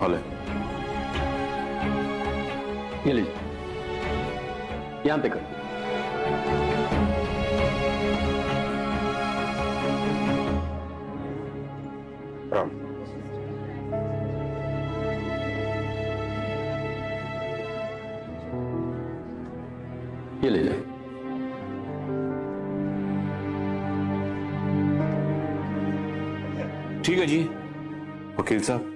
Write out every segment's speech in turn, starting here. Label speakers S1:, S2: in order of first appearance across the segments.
S1: Hall है। ये लीजिए, यहां पे कर। राम, ये ले जाए।
S2: ठीक है जी वकील साहब,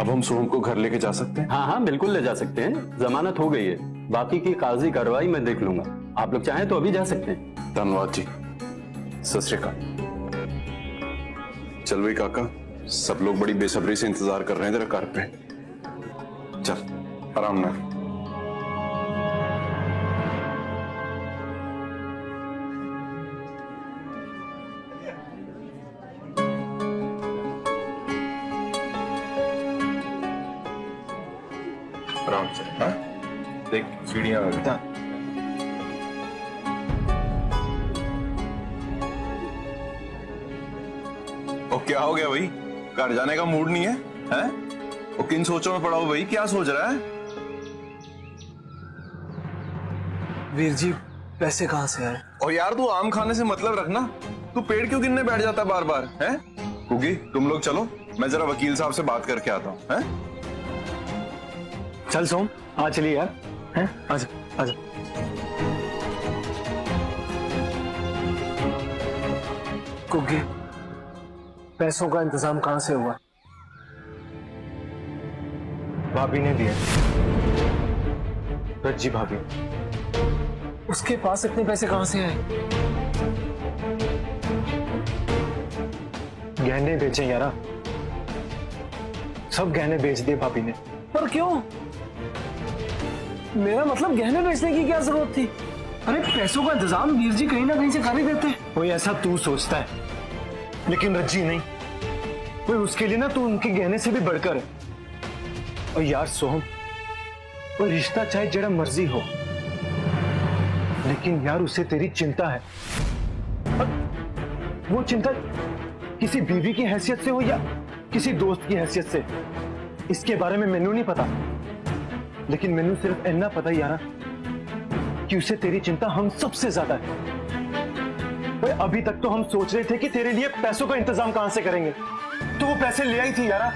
S2: अब हम सोहम को घर लेके जा सकते हैं?
S1: हाँ हाँ बिल्कुल ले जा सकते हैं, जमानत हो गई है, बाकी की कागजी कार्रवाई मैं देख लूंगा। आप लोग चाहें तो अभी जा सकते हैं।
S2: धन्यवाद जी। सत श्री अकाल। चल भाई काका, सब लोग बड़ी बेसब्री से इंतजार कर रहे हैं तेरा घर पे। चल आराम ना। आराम से। हाँ देख सीढ़ियां आ गई। ओ क्या हो गया भाई, घर जाने का मूड नहीं है? हैं? ओ किन सोचों में पड़ा हो भाई, क्या सोच रहा है?
S3: वीर जी पैसे कहां से आए?
S2: और यार तू आम खाने से मतलब रखना, तू पेड़ क्यों गिनने बैठ जाता है बार बार? हैं? कुकी तुम लोग चलो, मैं जरा वकील साहब से बात करके आता हूँ। हैं?
S3: चल सोम, आ चलिए यार। हैं? आजा आजा। कुकी, पैसों का इंतजाम कहां से हुआ? भाभी ने दिया। रज्जी भाभी। उसके पास इतने पैसे कहां से आए? गहने बेचे यारा, सब गहने बेच दिए भाभी ने। पर क्यों? मेरा मतलब गहने बेचने की क्या जरूरत थी? अरे पैसों का इंतजाम वीर जी कहीं ना कहीं से कर ही देते। वो ऐसा तू सोचता है, लेकिन रज्जी नहीं। वो उसके लिए ना तू उनके गहने से भी बढ़कर है। और यार सोहम, वो रिश्ता चाहे जरा मर्जी हो, लेकिन यार उसे तेरी चिंता है। वो चिंता किसी बीवी की हैसियत से हो या किसी दोस्त की हैसियत से, इसके बारे में मैनू नहीं पता, लेकिन मैनू सिर्फ इतना पता यारा कि उसे तेरी चिंता हम सबसे ज्यादा है। भाई अभी तक तो हम सोच रहे थे कि तेरे लिए पैसों का इंतजाम कहां से करेंगे, तो वो पैसे ले आई थी यारा,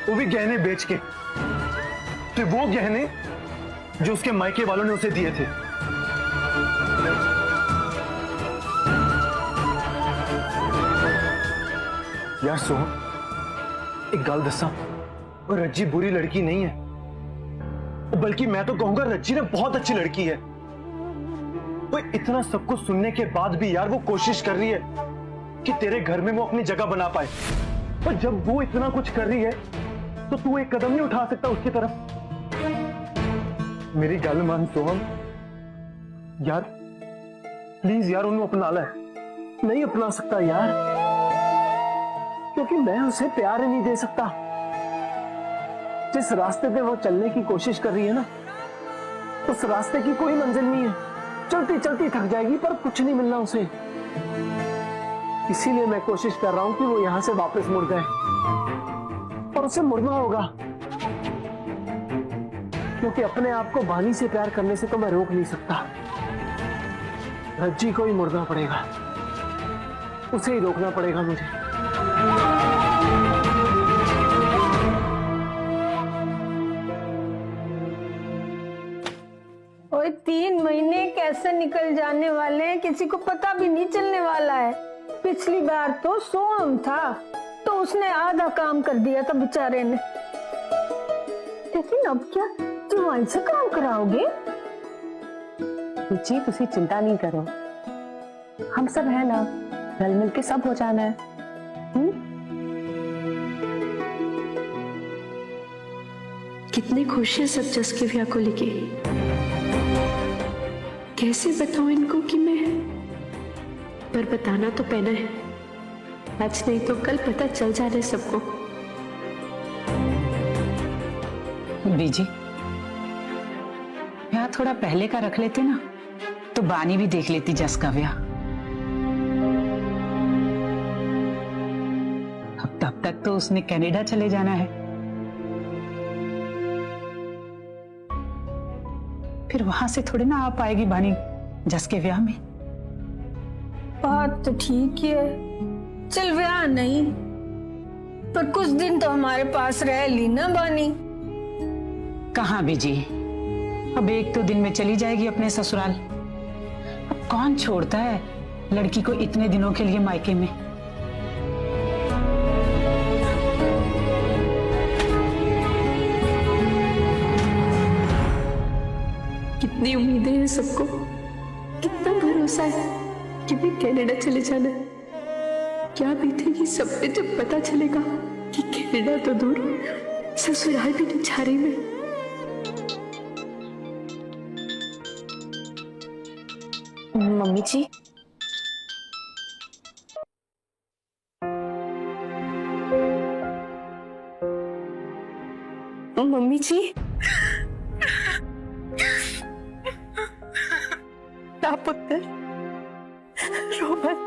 S3: वो भी गहने बेच के। तो वो गहने जो उसके मायके वालों ने उसे दिए थे। यार सोहम, एक गल दसा, और रज्जी बुरी लड़की नहीं है, बल्कि मैं तो कहूंगा रज्जी ने बहुत अच्छी लड़की है। वो इतना सब कुछ सुनने के बाद भी यार वो कोशिश कर रही है कि तेरे घर में वो अपनी जगह बना पाए। और जब वो इतना कुछ कर रही है तो तू एक कदम नहीं उठा सकता उसकी तरफ? मेरी गल मान सोहम, यार प्लीज यार उन्हें अपना ले। नहीं अपना सकता यार, क्योंकि मैं उसे प्यार ही नहीं दे सकता। जिस रास्ते पे वो चलने की कोशिश कर रही है ना, उस रास्ते की कोई मंजिल नहीं है। चलती चलती थक जाएगी पर कुछ नहीं मिलना उसे। इसीलिए मैं कोशिश कर रहा हूं कि वो यहां से वापस मुड़ जाए, और उसे मुड़ना होगा, क्योंकि अपने आप को बानी से प्यार करने से तो मैं रोक नहीं सकता। रज्जी को ही मुड़ना पड़ेगा, उसे ही रोकना पड़ेगा मुझे।
S4: और 3 महीने कैसे निकल जाने वाले हैं, किसी को पता भी नहीं चलने वाला है। पिछली बार तो सोहम था, तो उसने आधा काम कर दिया था बेचारे ने। लेकिन अब क्या जवाई से काम कराओगे?
S5: जी तुसी चिंता नहीं करो, हम सब है ना, रल मिल के सब हो जाना है।
S6: कितनी खुशी है सब जस के ब्याह को लेके। कैसे बताऊं इनको कि मैं, पर बताना तो पैना है। आज नहीं तो कल पता चल जाना है सबको।
S5: बीजी ब्याह थोड़ा पहले का रख लेते ना, तो बानी भी देख लेती जस का ब्याह। अब
S7: तब तक तो उसने कनाडा चले जाना है, फिर वहां से थोड़ी ना आ पाएगी बानी जस के ब्याह में।
S4: बात तो ठीक है, चल ब्याह नहीं पर कुछ दिन तो हमारे पास रह ली ना बानी।
S7: कहाँ बीजी, अब 1-2 दिन में चली जाएगी अपने ससुराल। अब कौन छोड़ता है लड़की को इतने दिनों के लिए मायके में।
S6: कितनी उम्मीदें हैं सबको, कितना भरोसा है कि मैं कनाडा चले जाना है। क्या बीतेगी सब पे जब पता चलेगा कि कनाडा तो दूर ससुराल भी नहीं जा रही मैं।
S5: मम्मी जी, मम्मी जी, ना पुत्र, रो मत,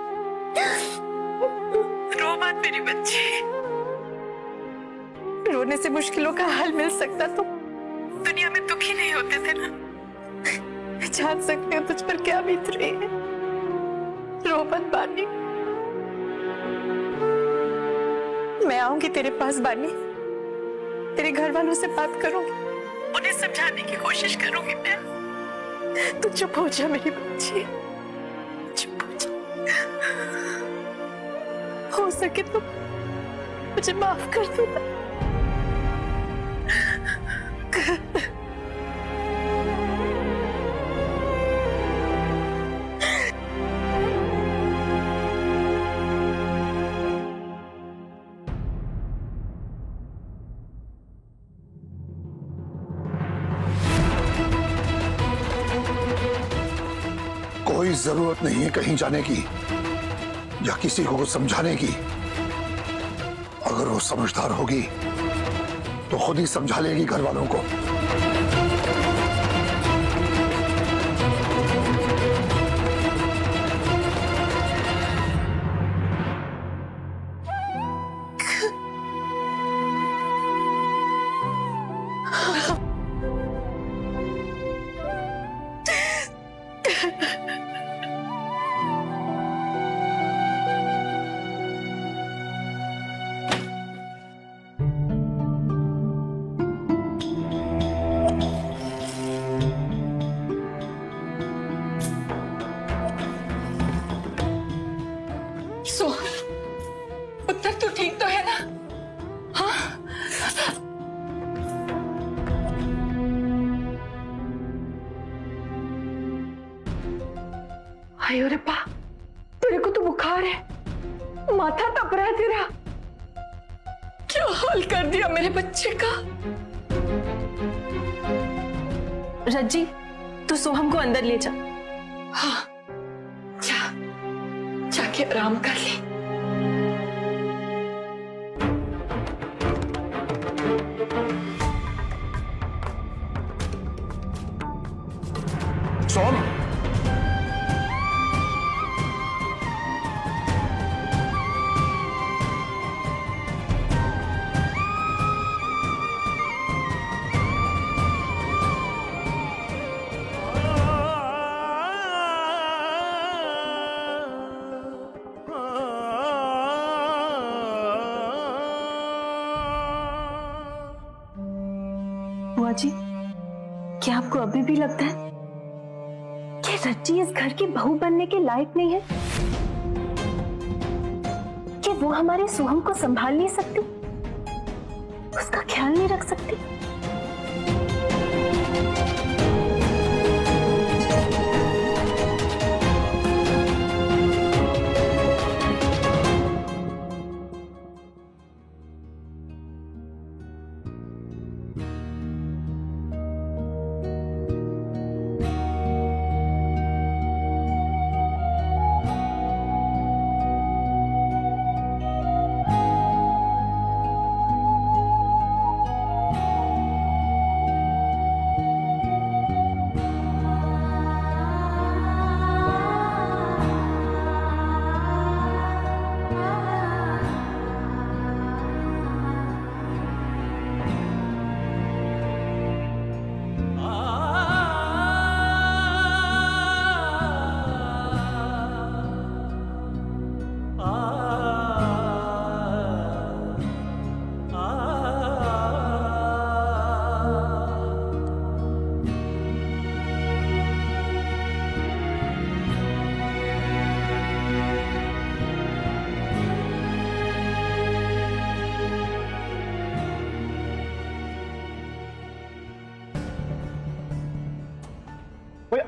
S5: रो मत मेरी बच्ची। रोने से मुश्किलों का हल मिल सकता तो दुनिया में दुखी नहीं होते थे ना। मैं जान सकती हूँ तुझ पर क्या बीत रही है। रो मत बानी, मैं आऊंगी तेरे पास बानी, तेरे घर वालों से बात करूंगी, उन्हें समझाने की कोशिश करूंगी मैं। तू चुप हो जा मेरी बच्ची, चुप हो जा। हो सके तो मुझे माफ कर देना।
S8: कोई जरूरत नहीं है कहीं जाने की या किसी को कुछ समझाने की। अगर वो समझदार होगी तो खुद ही समझा लेगी घर वालों को।
S5: पुत्र तू ठीक तो है ना? हाँ? आयो रे पा, तेरे को तो बुखार है, माथा तप रहा है तेरा। क्या हाल कर दिया मेरे बच्चे का। रज्जी, तू सोहम को अंदर ले जा। हाँ, जाके आराम कर ले।
S8: सोम,
S5: बुआ जी, क्या आपको अभी भी लगता है कि रज्जी इस घर की बहू बनने के लायक नहीं है? कि वो हमारे सोहम को संभाल नहीं सकती, उसका ख्याल नहीं रख सकती?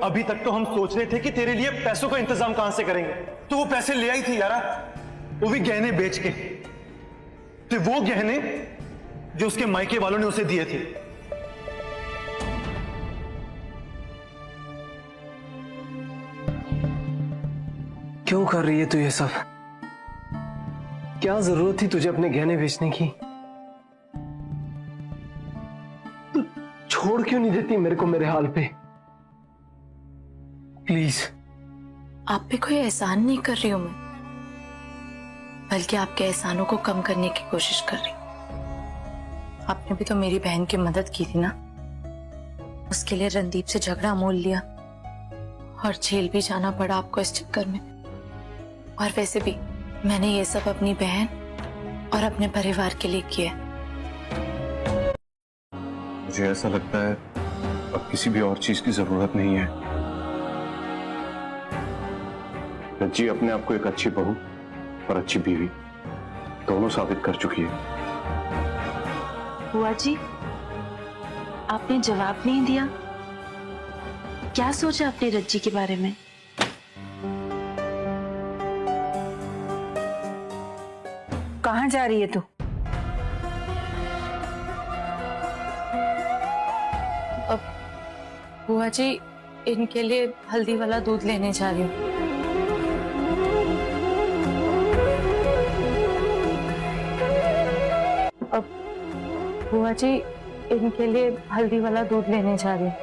S3: अभी तक तो हम सोच रहे थे कि तेरे लिए पैसों का इंतजाम कहां से करेंगे, तो वो पैसे ले आई थी यारा, वो भी गहने बेच के। तो वो गहने जो उसके मायके वालों ने उसे दिए थे।
S9: क्यों कर रही है तू ये सब? क्या जरूरत थी तुझे अपने गहने बेचने की? तू छोड़ क्यों नहीं देती मेरे को मेरे हाल पे? प्लीज।
S5: आप पे कोई एहसान नहीं कर रही हूं मैं, बल्कि आपके एहसानों को कम करने की कोशिश कर रही हूं। आपने भी तो मेरी बहन की मदद की थी ना, उसके लिए रणदीप से झगड़ा मोल लिया और जेल भी जाना पड़ा आपको इस चक्कर में। और वैसे भी मैंने ये सब अपनी बहन और अपने परिवार के लिए किया।
S2: मुझे ऐसा लगता है अब किसी भी और चीज की जरूरत नहीं है। रज्जी अपने आप को एक अच्छी बहू और अच्छी बीवी दोनों साबित कर चुकी है।
S5: बुआ जी, आपने जवाब नहीं दिया। क्या सोचा आपने रज्जी के बारे में?
S7: कहाँ जा रही है तू?
S5: बुआ जी, इनके लिए हल्दी वाला दूध लेने जा रही हूँ। बुआ जी, इनके लिए हल्दी वाला दूध लेने जा रही हूँ।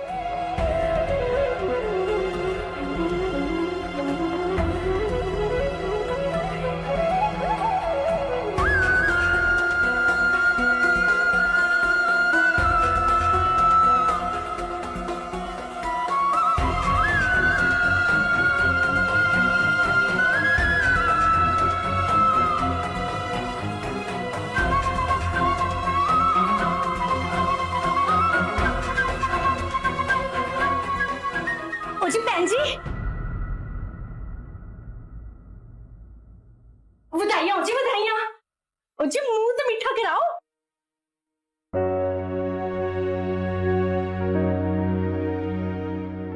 S6: बधाइयां जी, बधाइयां। जी मुंह तो मीठा कराओ।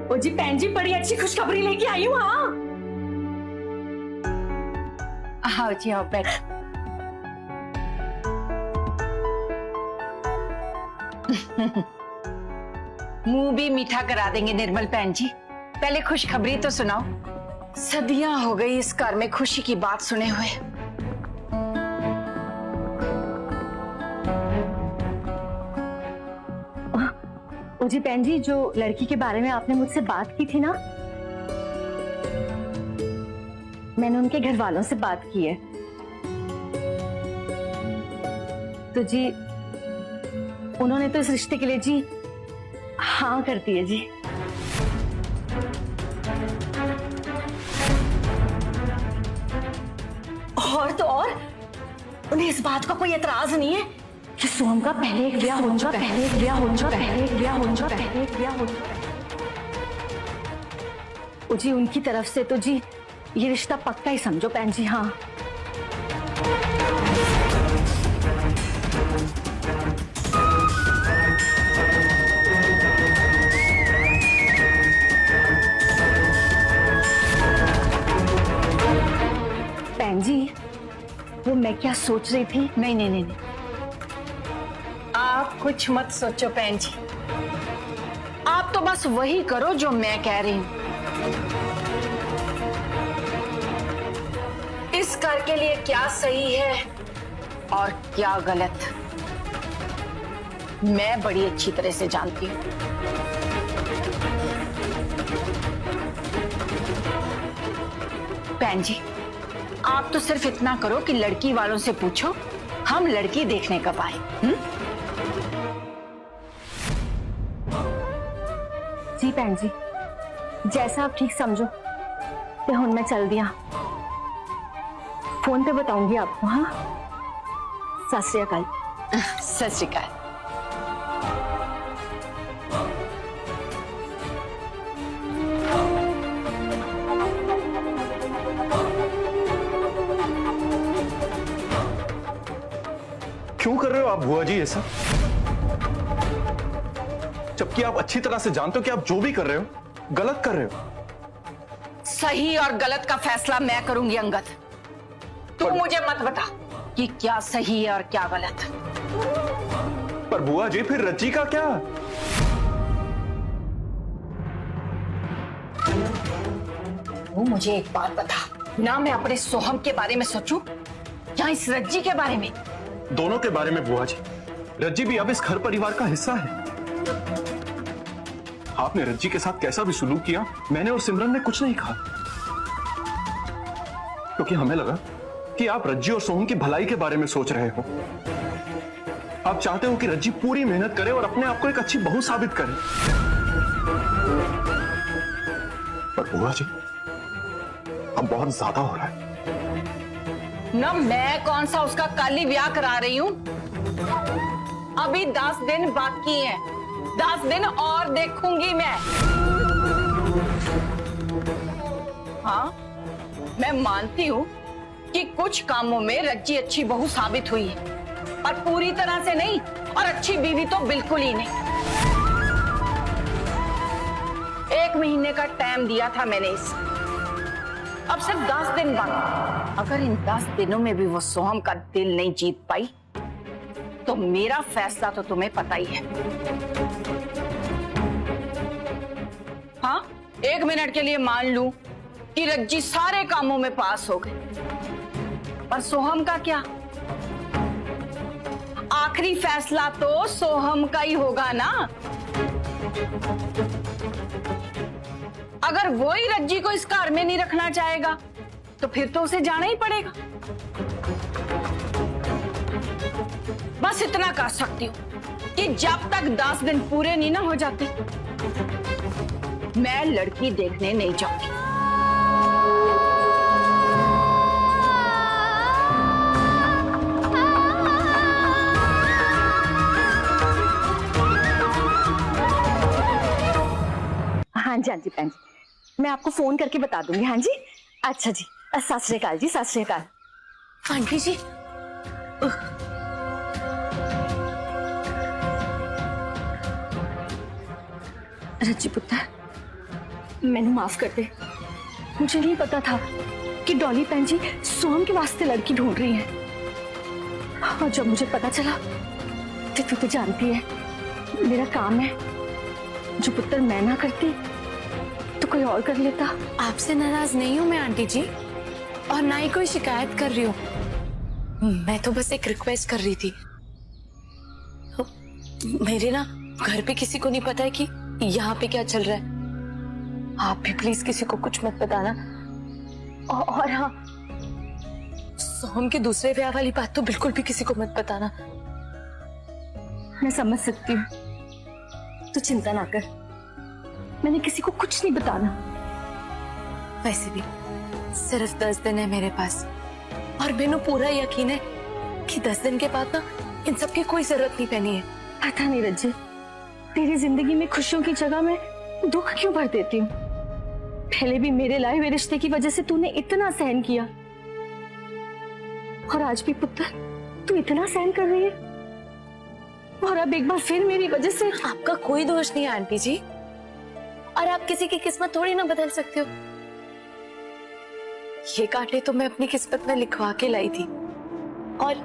S6: ओ जी भैन जी, बड़ी अच्छी खुशखबरी लेके आई हूँ। हाँ आओ जी, आओ बैठ।
S7: मुंह भी मीठा करा देंगे निर्मल बहन जी, पहले खुशखबरी तो सुनाओ। सदियां हो गई इस घर में खुशी की बात सुने हुए।
S6: जी बहन जी, जो लड़की के बारे में आपने मुझसे बात की थी ना, मैंने उनके घर वालों से बात की है। तो जी उन्होंने तो इस रिश्ते के लिए जी हाँ कर दी है जी। और तो और उन्हें इस बात का कोई एतराज नहीं है कि सोम का पहले एक ब्याह हो चुका है, पहले एक ब्याह हो चुका है, पहले एक ब्याह हो चुका है, पहले एक ब्याह हो चुका है। जी उनकी तरफ से तो जी ये रिश्ता पक्का ही समझो बहन जी। हाँ बहन जी, वो मैं क्या सोच रही थी।
S7: नहीं नहीं नहीं, नहीं। आप कुछ मत सोचो बहन जी, आप तो बस वही करो जो मैं कह रही हूं। इस घर के लिए क्या सही है और क्या गलत, मैं बड़ी अच्छी तरह से जानती हूं। बहन जी, आप तो सिर्फ इतना करो कि लड़की वालों से पूछो हम लड़की देखने कब आए।
S6: जी भैन जी, जैसा आप ठीक समझो। ते हुन मैं चल दिया, फोन पे बताऊंगी आपको। हाँ, सत श्री अकाल।
S7: सत श्री अकाल।
S2: क्यों कर रहे हो आप बुआ जी ये सब, जबकि आप अच्छी तरह से जानते हो कि आप जो भी कर रहे हो गलत कर रहे हो।
S7: सही और गलत का फैसला मैं करूंगी अंगद। तू मुझे मत बता कि क्या सही है और क्या गलत।
S2: पर बुआ जी फिर रज्जी का क्या?
S7: तू मुझे एक बात बता, ना मैं अपने सोहम के बारे में सोचूं या इस रज्जी के बारे में?
S2: दोनों के बारे में बुआ जी। रज्जी भी अब इस घर परिवार का हिस्सा है। आपने रज्जी के साथ कैसा भी सुलूक किया, मैंने और सिमरन ने कुछ नहीं कहा, क्योंकि हमें लगा कि आप रज्जी और सोहम की भलाई के बारे में सोच रहे हो। आप चाहते हो कि रज्जी पूरी मेहनत करे और अपने आप को एक अच्छी बहू साबित करे। पर बुआ जी, अब बहुत ज्यादा हो रहा है।
S7: ना मैं कौन सा उसका काली ब्याह करा रही हूं। अभी 10 दिन बाकी हैं। 10 दिन और देखूंगी मैं। हाँ, मैं मानती हूं कि कुछ कामों में रज्जी अच्छी बहू साबित हुई है, पर पूरी तरह से नहीं, और अच्छी बीवी तो बिल्कुल ही नहीं। 1 महीने का टाइम दिया था मैंने इसे, अब सिर्फ 10 दिन बाकी। अगर इन 10 दिनों में भी वो सोहम का दिल नहीं जीत पाई तो मेरा फैसला तो तुम्हें पता ही है। हाँ, 1 मिनट के लिए मान लूं कि रज्जी सारे कामों में पास हो गए, पर सोहम का क्या? आखिरी फैसला तो सोहम का ही होगा ना। अगर वो ही रज्जी को इस कार में नहीं रखना चाहेगा तो फिर तो उसे जाना ही पड़ेगा। बस इतना कर सकती हूँ कि जब तक 10 दिन पूरे नहीं ना हो जाते, मैं लड़की देखने नहीं जाऊंगी।
S5: हाँ जी बहन जी, मैं आपको फोन करके बता दूंगी। हाँ जी, अच्छा जी, सत श्री अकाल जी, सत श्री अकाल। आंटी जी, रज्जी पुत्र, मैंने माफ कर दे। मुझे नहीं पता था कि डॉली बहन जी सोहम के वास्ते लड़की ढूंढ रही हैं। और जब मुझे पता चला तो तू तो जानती है मेरा काम है, जो पुत्र मैं ना करती तो कोई और कर लेता।
S6: आपसे नाराज नहीं हूं मैं आंटी जी, और ना ही कोई शिकायत कर रही हूँ। मैं तो बस एक रिक्वेस्ट कर रही थी। मेरे ना घर पे किसी को नहीं पता है कि यहाँ पे क्या चल रहा है। आप भी प्लीज किसी को कुछ मत बताना। और हाँ, सोहम के दूसरे ब्याह वाली बात तो बिल्कुल भी किसी को मत बताना।
S5: मैं समझ सकती हूँ, तो चिंता ना कर, मैंने किसी को कुछ नहीं बताना।
S6: वैसे भी सिर्फ 10 दिन है मेरे पास, और मैंने पूरा यकीन है कि 10 दिन के बाद ना इन सब की कोई जरूरत नहीं पैनी है।
S5: पता नहीं रज्जी, तेरी जिंदगी में खुशियों की जगह मैं दुख क्यों भर देती हूँ। पहले भी मेरे लाए हुए रिश्ते की वजह से तूने इतना सहन किया, और आज भी पुत्र तू इतना सहन कर रही है, और अब एक बार फिर मेरी वजह से।
S6: आपका कोई दोष नहीं है आंटी जी, और आप किसी की किस्मत थोड़ी ना बदल सकते हो। ये कांटे तो मैं अपनी किस्मत में लिखवा के लाई थी, और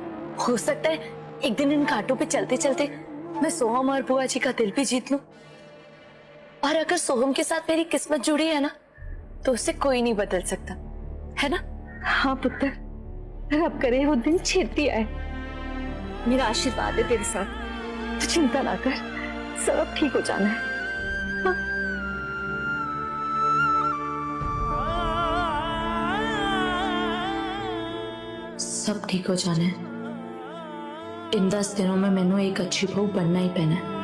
S6: हो सकता है एक दिन इन कांटों पे चलते चलते मैं सोहम और बुआ जी का दिल भी जीत लूं। और अगर सोहम के साथ मेरी किस्मत जुड़ी है ना, तो उसे कोई नहीं बदल सकता, है ना?
S5: हाँ पुत्र, रब करे वो दिन छेती आए। मेरा आशीर्वाद है तेरे साथ, तो चिंता ना कर, सब ठीक हो जाना है। हाँ?
S6: सब ठीक हो जाना है। इन 10 दिनों में मैंने एक अच्छी बहू बनना ही पैना है।